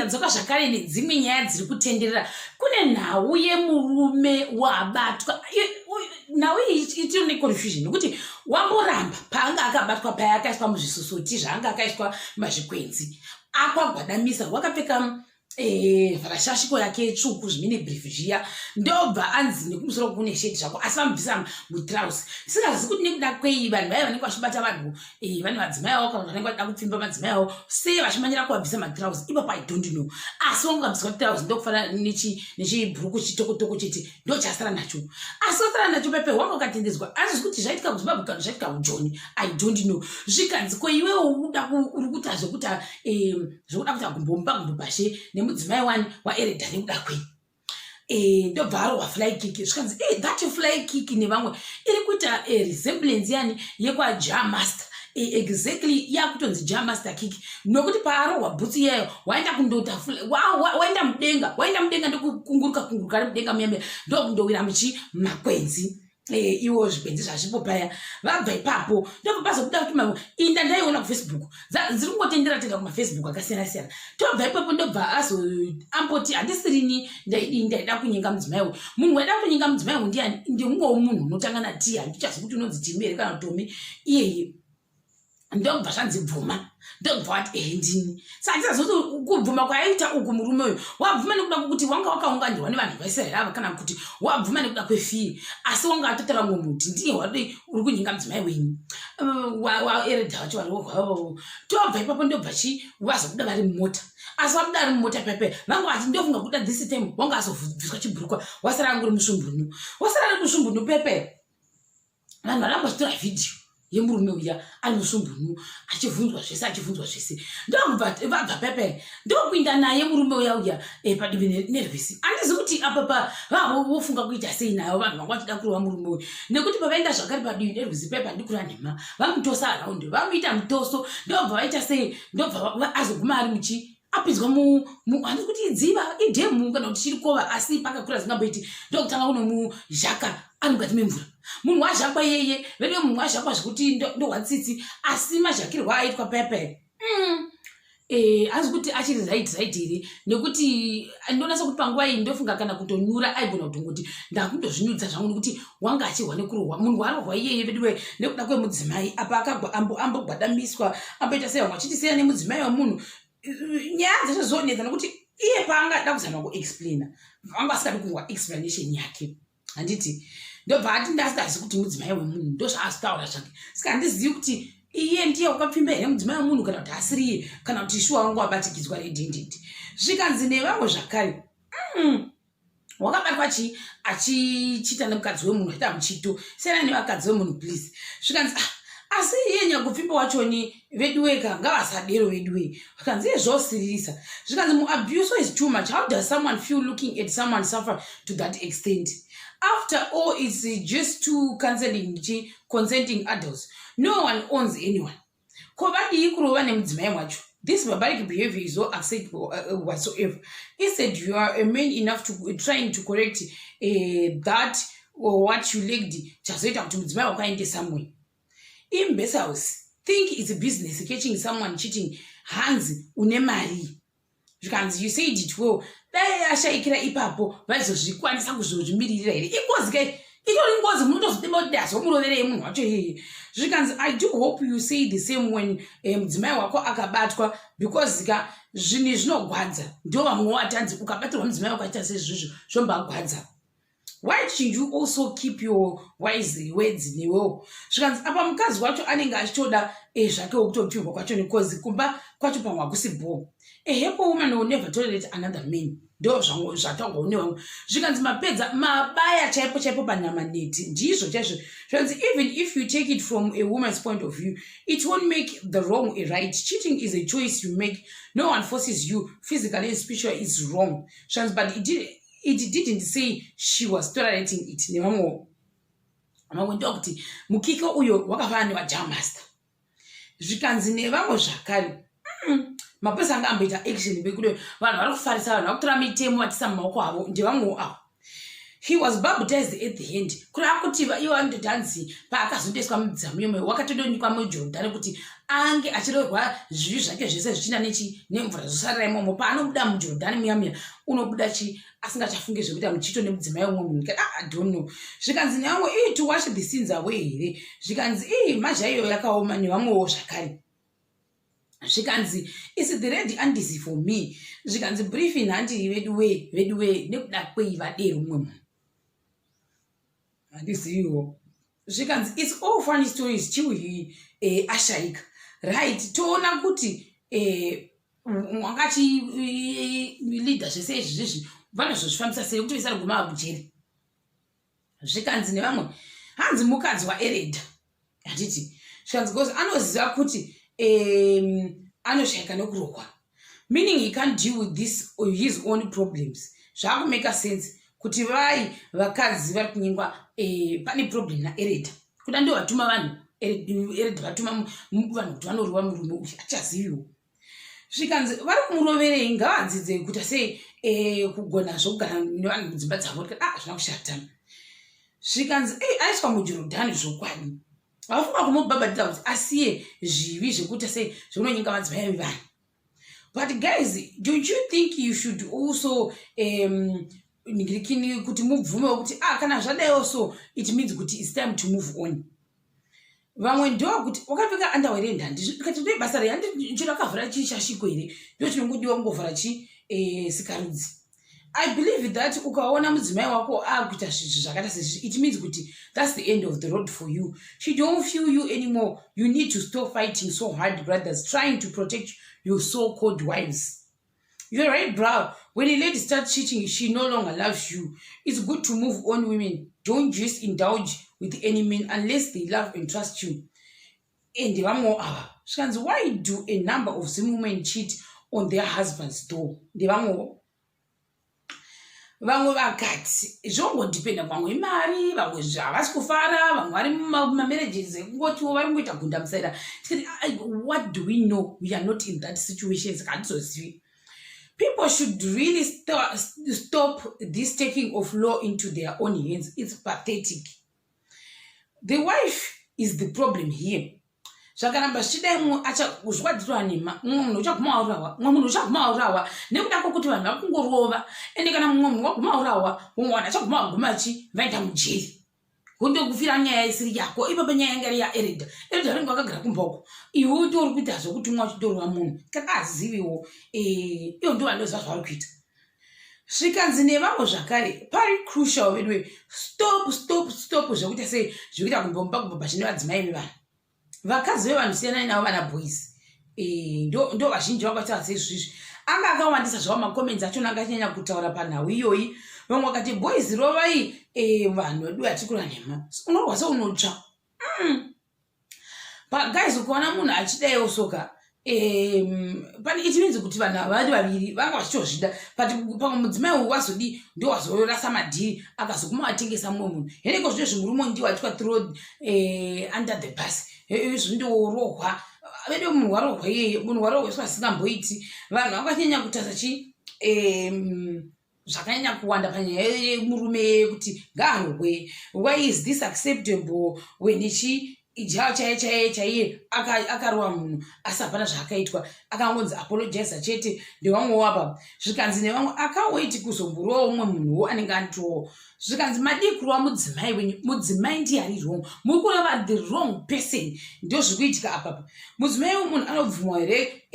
kuenda dzoka zvakare nedzimwe nyaya dziri kutenderera. Kune nhau yemurume wabatwa. Nhau iyi itione confusion nokuti wamboramba paanga akabatwa paya akaiswa muzvisusoti zvaanga akaiswa mazvikwenzi. Akwagwadamisa wakapfeka varashashiko yake tsvuku zvimene brief zviya ndobva anzi nekumusoro kune sheti zvako asi vamubvisa mutrausi. Singazivi kuti nekuda kwei vanhu vaya vanenge vachibata vanhu vane madzimai avo kana vanenge vachida kupfimba madzimai avo sei vachimanyira kuvabvisa matrausi. Ipapo I don't know. Asi wangabviswa trausi ndokufanana nechibhuruku chitokotoko chete ndo chasara nacho. Asi wasara nacho pepe wanga wakatendedzwa. Azvizi kuti zvaitika kuZimbabwe kana zvaitika kuJoni. I don't know. Zvikanzi ko iwewe uri kuita zvokuta kumbomupa kumbobashe nemudzimai wani waEredha nekuda kwei. Ndobva arohwa fly kick. Zvikanzi that fly kick nevamwe iri kuita resemblance yani yekwaJa Master. Exactly yakutonzi Ja Master kick nokuti paarohwa bhutsi yayo waenda kundota waenda mudenga ndokukunguruka ari mudenga muyambe ndokundowira makwenzi. Iwo zvikwenzi zvazvipo paya vabva ipapo ndobva pazobuda kuti inda ndaiona kuFacebook dziri kungotendera tega kumafacebook akasiyana-siyana. Tobva ipapo ndobva amboti handisirini ndaida kunyenga mudzimai uyu. Munhu waida kunyenga mudzimai uyu ndiani? Ndimumwewo munhu unotanga naT. Handichazivi kuti unonzi Timere kana Tomi iyeye. Ndobva zvanzi bvuma ndobva wati ndini. Saka ndizazoti kubvuma kwaita uku murume uyu wabvuma nekuda kwekuti wanga wakaunganirwa nevanhu vaIsraeri ava kana kuti wabvuma nekuda kwefiri. Asi wanga atotora mumwe muti ndiye uri kunyenga mudzimai wenyu waEredha wacho vari. Tobva ipapo ndobva vazobuda vari mumota. Asi wabuda ari mumota pepe vanga vati ndofunga kuda this time wanga azobviswa chibhurukwa wasara anguri musvumbunu. Wasara ari musvumbunu pepe vanhu varamba vachitora vhidhiyo yemurume uya ari musvumbunu achivhunzwa zvese ndobva pepe ndokuinda naye murume uya padivi nerwisi. Handizi kuti apa vofunga kuita sei nayo vanhu vanga vachida kurohwa murume uyu nekuti pavaenda zvakare padivi nerwisi pepa ndikura nhema vamutosa araundi vamuita mutoso ndobva vaita sei ndobva azoguma ari apinzwa handisi kuti idziva idhemu kana kuti chiri kova asi pakakura zingamboiti ndokutanga kuno muzhaka ari mukati memvura. Munhu wazhakwa yeye vene munhu wazhakwa zvekuti ndohwatsitsi asi mazhakirwa aitwa pepe. Hanzi kuti achiri right here nekuti ndonasa kuti panguva iyi ndofunga kana kutonyura aigona kutongoti ndakutozvinyudza zvangu nekuti wanga achirwa nekurohwa. Munhu warohwa iyeye vediwe nekuda kwemudzimai apa ambogwadamiswa amboita sei vamwe achitisiya nemudzimai wamunhu. Nyaya dzinozooneka nokuti iye paangada kuzama kuexplaina vanga asikadi kungwa explanation yake. Handiti ndobva ati ndasingazivi kuti mudzimai wemunhu ndozvaazotaura zvake. Saka handizivi kuti iye ndiye wakapfimba here mudzimai wemunhu kana kuti asiriye kana kuti shuwa wanga wabatikidzwa redhindindi. Zvikanzi nevamwe zvakare wakabatwa achichita nemukadzi wemunhu aita muchito siyana nevakadzi wemunhu please. Zvikanzi asi iye nyangopfimba wachoni veduweka ngavasadero veduwe. Zvikanzi iye zvosiririsa. Zvikanzi muabuse is too much. How does someone feel looking at someone suffer to that extent? After all, it's just two consenting adults. No one owns anyone. Kovadi kurova nemudzimai wacho. This barbaric behavior is not acceptable whatsoever. Instead, you are a man enough to trying to correct that or what you lacked. Chazoita kuti mudzimai wako aende somewhere. In best house, think it's a business catching someone cheating. Hands une mari. You said it well. Dai ashaikira ipapo vaizozvikwanisa kuzozvimirira here. Ingozi kai itori ngozi munotozvidemba kuti azomuroverei munhu wacho iyeye. Zvikanzi I do hope you say the same when mudzimai wako akabatwa because zvinhu zvinogwadza. Ndo vamwe watanzi ukabatirwa mudzimai wako aita sezvizvo zvombagwadza. Why should you also keep your wise words newewo? Zvikanzi apa mukadzi wacho anenge achitoda zvake wokutopfirwa kwacho because kumba kwacho pamwe hakusibo. A happy woman will never tolerate another man. Ndo zvataurwa nevamwe. Zvikanzi mapedza mabaya chaipo panyama neti ndizvo chaizvo. Zvikanzi even if you take it from a woman's point of view, it won't make the wrong a right. Cheating is a choice you make. No one forces you. Physically and spiritually is wrong. Zvikanzi but it didn't say she was tolerating it. Nevamwe ndokuti mukiko uyo wakafana newaJa Master. Zvikanzi nevamwe zvakare mapurisa anga amboita action bekuti vanhu vari kufarisa vanhu vakutora mitemo vachisa mumaoko avo ndevamwewo avo. he was baptized at the end kurava kuti iwo anodhanzi paakazondeswa mudzamuyome wakatodonyikwa mujorodhani kuti ange achirorwa zvivi zvake zvese zvichina nemvura zosarira imomo paanobuda mujorodhani muyamya unobuda asingachafunge zvekuita muchito nemudzimai umwe munhu I don't know. Zvikanzi neamwe to wash the sins away here zvikanzi mazha iyo yakaoma nevamwewo zvakare zvikanzi is the red handisi for me zvikanzi briefing handi veduwe nekuda kwei vadero umwe munhu handizivo zvikanzi it's all funny stories chiwi ashaika right toona kuti wakachi leader zvese izvi vanozozvifambisa sei kuti visariguma kujeri zvikanzi nevamwe hanzi mukadzi waEredha handiti zvikanzi because anoziva kuti anoshayika nekurokwa meaning he can't deal with this or his own problems zvakumeka sense kuti vakadzi vari kunyengwa pane problem naEredha kuda ndio vatuma vanhu Eredha vatuma vanhu kuti vanorova murume uyu achaziviwo zvikanzi vari kumuroverei ngavadzidze kuita sei kugona zvokugara nevanhu mudzimba dzavo zvina kushata zvikanzi aiswa mujorodhani zvokwadi vafunga kumubhabhatidza kuti asiye zvivi zvekuita sei zvekunonyinga madzimai vevanhu but guys don't you think you should also ningirikini kuti mubvumewo kuti kana zvadaiwo so it means kuti it's time to move on vamwe ndo kuti wakapfeka underwear endandi kati ndo basa rehandi nchira kavhara chishashiko here ndo chinongodiwa kungovhara sikarudzi I believe that ukaona mudzimai wako akuita zvinhu zvakaita sezvi it means kuti that's the end of the road for you. She don't feel you anymore. You need to stop fighting so hard, brothers, trying to protect your so-called wives. You're right, bro. When a lady starts cheating, she no longer loves you. It's good to move on, women. Don't just indulge with any men unless they love and trust you. And why do a number of some women cheat on their husbands though? Vamwe vakati zvongodipenda vamwe mari vamwe zvavasi kufara vamwe vari mumamarriages ekungoti vari kungoita gunda musaira tikati what do we know? We are not in that situation. People should really stop this taking of law into their own hands. It's pathetic. The wife is the problem here. Zvakaramba zvichidai achazvadzirwa nema mumwe munhu uchaguma aurawa nekuda kwokuti vanhu vakungorova ende kana mumwe munhu waguma aurawa mumwe wanhu achaguma agumachi vaenda mujeri kundokufira nyaya isiri yako ipapo nyaya yanga yaEredha ringe wakagara kumboko iwe utori kuita zvokuti umwe achitorwa munhu kana aziviwo iyo ndo vandoziva zvavari kuita zvikanzi nevamwe zvakare pari crucial vedwe stop zvekuita sei zvekuita kumbomba zvine vadzimai vevanhu vakazi vevanhu siyanai navo vana boys ndo vazhinji vakataura seizvizvi anga akawandisa zvavo makoments achona anganyanya kutaura panhau iyoyi vamwe vakati boys rovai vanhu vedu vatikura nhema unorwa seunotsva guys ukaona munhu achidaiwo soka pane it means kuti vanhu vari vaviri vanga vachitozvida pamwe mudzimai uyu wazodi ndo wazorasa madhiri akazoguma atengesa mumwe munhu heneko zvino zvimurume ndiwo atwa thrown under the bus zvindorohwa vede munhu warohwa iyeye munhu warohwa asingamboiti vanhu vakanyanya kutasa zvakanyanya kuwanda panyaya yemurume kuti ngaarohwe. Why is this acceptable when ijao chaiye akarohwa munhu asi hapana zvakaitwa akangonzi apologize chete ndevamwe wapa zvikanzi nevamwe akawaiti kuzomborowa umwe munhuwo anenge anitowo zvikanzi madikuru wamudzimai wenyu mudzimai ndiye ari wrong muri kureva the wrong person ndio zvikuitika apapa mudzimai wemunhu anobvumwa here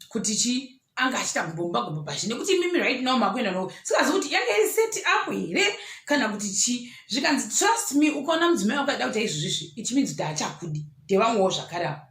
kuti anga achita kumbomba pazvine kuti mimi right now makuenda no sikazi kuti yanga iri set up here kana kuti zvikanzi trust me ukaona mudzimai wakada kuita izvozvi it means kuti achakudi ndevamwewo zvakare apo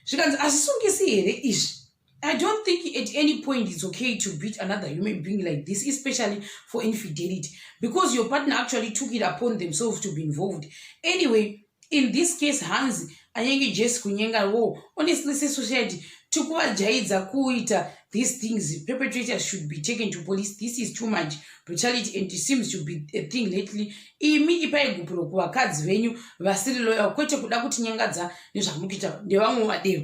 zvikanzi asisungisi here izvi. I don't think at any point it's okay to beat another human being like this, especially for infidelity, because your partner actually took it upon themselves to be involved. Anyway, in this case, Hans, anyange just kunyenga wo. Honestly, society, tukuvajaidza kuita these things. Perpetrators should be taken to police. This is too much brutality, and it seems to be a thing lately. Imi ipaigupuro kuvakadzi venyu vasiri loyal kwete kuda kuti nyangadza nezvamukuita ndevamwe vadero.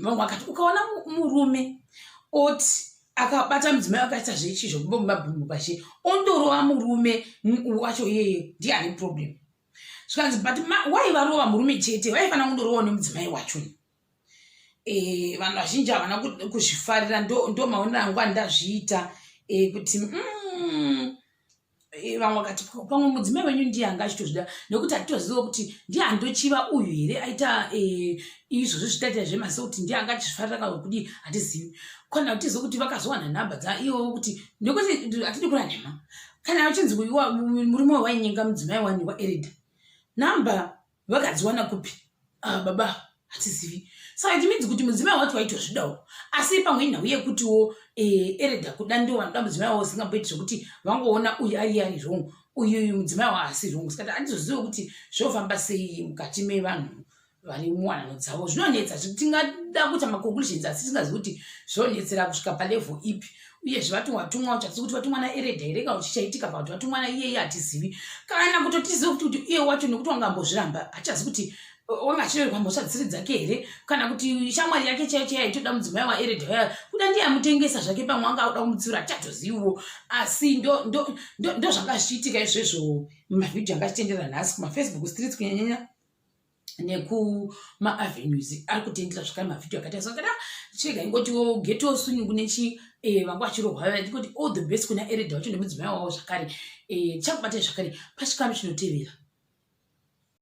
Vamwe vakati ukaona murume oti akabata mudzimai akaita zvechizvo kumba mumabhumbu pashi ondorova murume wacho iyeye ndiye ane problem. Zvikanzi but waivarova murume chete vaifanira kundorovawo nemudzimai wacho. Vanhu vazhinji havana kuzvifarira ndo maonero angu andazviita kuti vamwe vakati pamwe mudzimai wenyu ndiye anga achitozvida nekuti hatitoziva kuti ndiye andochiva uyu here aita izvozvo zvitaita zvemase kuti ndiye anga achizvifarira kana kudi hatizivi. Kana kutiziva kuti vakazowana nhamba dzaivo kuti nekuti hatidi kura nhema kana vachinzi murume wainyenga mudzimai wani waEredha nhamba vakadziwana kupi? Baba hatizivi. Saka itimidzi kuti mudzimai wati waitozvidawo asi pamwe nhau yekutiwo Eredha kuda ndiwo vanoda mudzimai wavo usingamboiti zvokuti vangoona uyu ari wrong uyu mudzimai wavo asi wrong. Saka handizoziva kuti zvofamba sei mukati mevanhu vari muwanano dzavo. Zvinonetsa tingada kuita maconclusions asi tingazivi kuti zvonetsera kusvika palevel ipi uyezve vatumwa uchatisi kuti vatumwa naEredha here kana kuti chichaitika pakuti vatumwa naiyeye hatizivi kana kutotizive kuti iye wacho nekuti wangambozviramba hachazivi kuti wanga achiroverwa mhosva dziri dzake here kana kuti shamwari yake chaiyo yaitoda mudzimai waEredha waya kuda ndiye amutengesa zvake pamwe anga auda kumutsiura hachatoziviwo. Asi ndo zvanga zvichiitika izvezvo mumavhidhiyo anga achitenderera nhasi kumafacebook streets kunyanyanya nekumaavhenues ari kutendera zvakare mavhidhiyo akaita sakada chirega ingotiwo geto sunyungu nechi vangu vachirohwa ndikoti all the best kuna Eredha wacho nemudzimai wavo zvakare chakubatai zvakare pachikamu chinotevera.